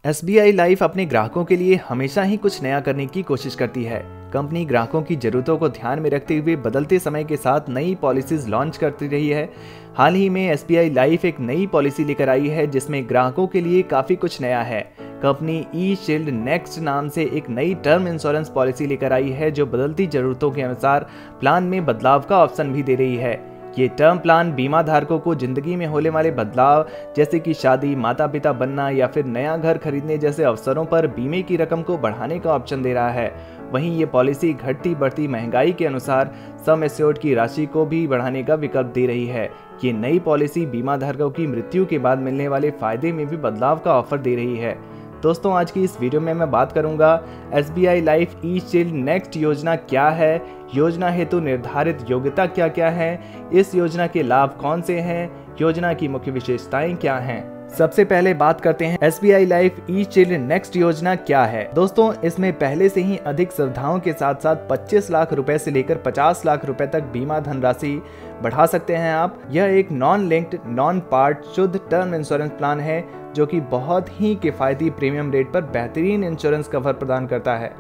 SBI life अपने ग्राहकों के लिए हमेशा ही कुछ नया करने की कोशिश करती है। कंपनी ग्राहकों की जरूरतों को ध्यान में रखते हुए बदलते समय के साथ नई पॉलिसीज लॉन्च करती रही है। हाल ही में एसबीआई लाइफ एक नई पॉलिसी लेकर आई है जिसमें ग्राहकों के लिए काफी कुछ नया है। कंपनी ई शील्ड नेक्स्ट नाम से एक नई टर्म इंश्योरेंस पॉलिसी लेकर आई है जो बदलती जरूरतों के अनुसार प्लान में बदलाव का ऑप्शन भी दे रही है। ये टर्म प्लान बीमा धारकों को जिंदगी में होने वाले बदलाव जैसे कि शादी, माता पिता बनना या फिर नया घर खरीदने जैसे अवसरों पर बीमे की रकम को बढ़ाने का ऑप्शन दे रहा है। वहीं ये पॉलिसी घटती बढ़ती महंगाई के अनुसार सम एश्योर्ड की राशि को भी बढ़ाने का विकल्प दे रही है। ये नई पॉलिसी बीमा धारकों की मृत्यु के बाद मिलने वाले फायदे में भी बदलाव का ऑफर दे रही है। दोस्तों, आज की इस वीडियो में मैं बात करूंगा एसबीआई लाइफ ई शील्ड नेक्स्ट योजना क्या है, योजना हेतु निर्धारित योग्यता क्या क्या है, इस योजना के लाभ कौन से हैं, योजना की मुख्य विशेषताएं क्या हैं। सबसे पहले बात करते हैं एसबीआई लाइफ ई शील्ड नेक्स्ट योजना क्या है। दोस्तों, इसमें पहले से ही अधिक सुविधाओं के साथ साथ 25 लाख रुपए से लेकर 50 लाख रुपए तक बीमा धनराशि बढ़ा सकते हैं आप। यह एक नॉन लिंक्ड नॉन पार्ट शुद्ध टर्म इंश्योरेंस प्लान है जो कि बहुत ही किफायती प्रीमियम रेट पर बेहतरीन इंश्योरेंस कवर प्रदान करता है।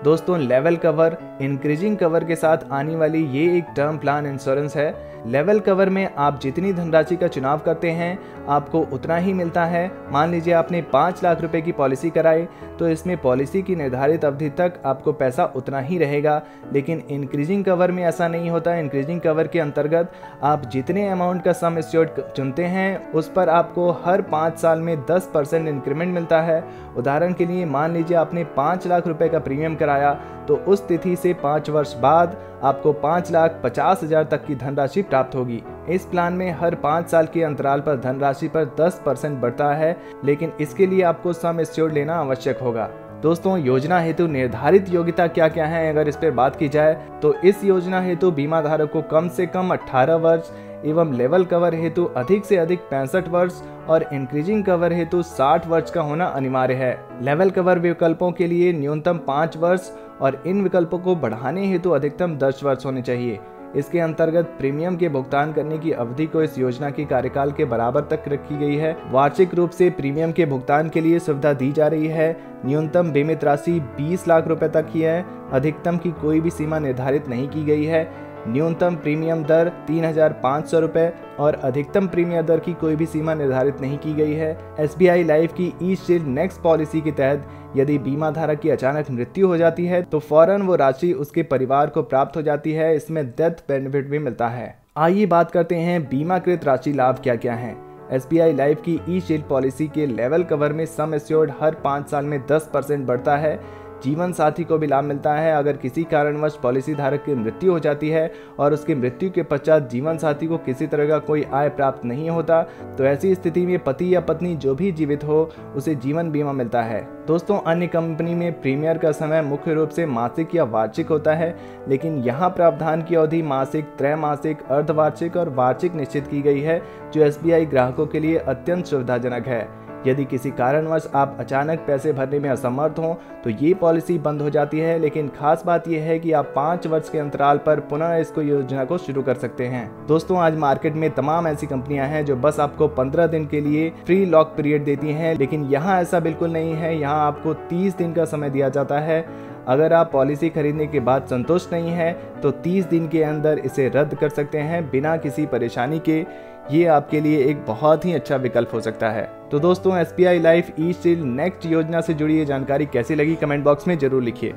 दोस्तों, लेवल कवर, इंक्रीजिंग कवर के साथ आने वाली ये एक टर्म प्लान इंश्योरेंस है। लेवल कवर में आप जितनी धनराशि का चुनाव करते हैं आपको उतना ही मिलता है। मान लीजिए आपने 5 लाख रुपए की पॉलिसी कराई तो इसमें पॉलिसी की निर्धारित अवधि तक आपको पैसा उतना ही रहेगा। लेकिन इंक्रीजिंग कवर में ऐसा नहीं होता। इंक्रीजिंग कवर के अंतर्गत आप जितने अमाउंट का सम एश्योर्ड चुनते हैं उस पर आपको हर 5 साल में 10% इंक्रीमेंट मिलता है। उदाहरण के लिए मान लीजिए आपने 5 लाख रुपए का प्रीमियम कराया तो उस तिथि से 5 वर्ष बाद आपको 5,50,000 तक की धनराशि प्राप्त होगी। इस प्लान में हर 5 साल के अंतराल पर धनराशि पर 10% बढ़ता है, लेकिन इसके लिए आपको सम एश्योर्ड लेना आवश्यक होगा। दोस्तों, योजना हेतु निर्धारित योग्यता क्या क्या है अगर इस पर बात की जाए तो इस योजना हेतु बीमा धारक को कम से कम 18 वर्ष एवं लेवल कवर हेतु अधिक से अधिक 65 वर्ष और इंक्रीजिंग कवर हेतु 60 वर्ष का होना अनिवार्य है। लेवल कवर विकल्पों के लिए न्यूनतम 5 वर्ष और इन विकल्पों को बढ़ाने हेतु अधिकतम 10 वर्ष होने चाहिए। इसके अंतर्गत प्रीमियम के भुगतान करने की अवधि को इस योजना की कार्यकाल के बराबर तक रखी गई है। वार्षिक रूप से प्रीमियम के भुगतान के लिए सुविधा दी जा रही है। न्यूनतम बीमित राशि 20 लाख रुपए तक ही है। अधिकतम की कोई भी सीमा निर्धारित नहीं की गई है। न्यूनतम प्रीमियम दर 3,500 रुपए और अधिकतम प्रीमियम दर की कोई भी सीमा निर्धारित नहीं की गई है। एसबीआई लाइफ की ई शील्ड नेक्स्ट पॉलिसी के तहत यदि बीमा धारक की अचानक मृत्यु हो जाती है तो फौरन वो राशि उसके परिवार को प्राप्त हो जाती है। इसमें डेथ बेनिफिट भी मिलता है। आइए बात करते हैं बीमाकृत राशि लाभ क्या क्या है। एसबीआई लाइफ की ई शील्ड पॉलिसी के लेवल कवर में सम एश्योर्ड हर 5 साल में 10% बढ़ता है। जीवन साथी को भी लाभ मिलता है। अगर किसी कारणवश पॉलिसी धारक की मृत्यु हो जाती है और उसकी मृत्यु के पश्चात जीवन साथी को किसी तरह का कोई आय प्राप्त नहीं होता तो ऐसी स्थिति में पति या पत्नी जो भी जीवित हो उसे जीवन बीमा मिलता है। दोस्तों, अन्य कंपनी में प्रीमियर का समय मुख्य रूप से मासिक या वार्षिक होता है, लेकिन यहाँ प्रावधान की अवधि मासिक, त्रैमासिक, अर्धवार्षिक और वार्षिक निश्चित की गई है जो एसबीआई ग्राहकों के लिए अत्यंत सुविधाजनक है। यदि किसी कारणवश आप अचानक पैसे भरने में असमर्थ हों तो ये पॉलिसी बंद हो जाती है, लेकिन खास बात यह है कि आप 5 वर्ष के अंतराल पर पुनः इसको योजना को शुरू कर सकते हैं। दोस्तों, आज मार्केट में तमाम ऐसी कंपनियां हैं जो बस आपको 15 दिन के लिए फ्री लॉक पीरियड देती हैं, लेकिन यहाँ ऐसा बिल्कुल नहीं है। यहाँ आपको 30 दिन का समय दिया जाता है। अगर आप पॉलिसी खरीदने के बाद संतुष्ट नहीं है तो 30 दिन के अंदर इसे रद्द कर सकते हैं बिना किसी परेशानी के। ये आपके लिए एक बहुत ही अच्छा विकल्प हो सकता है। तो दोस्तों, एसबीआई लाइफ ई शील्ड नेक्स्ट योजना से जुड़ी ये जानकारी कैसी लगी कमेंट बॉक्स में जरूर लिखिए।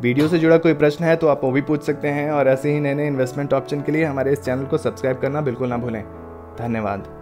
वीडियो से जुड़ा कोई प्रश्न है तो आप वो भी पूछ सकते हैं और ऐसे ही नए नए इन्वेस्टमेंट ऑप्शन के लिए हमारे इस चैनल को सब्सक्राइब करना बिल्कुल ना भूलें। धन्यवाद।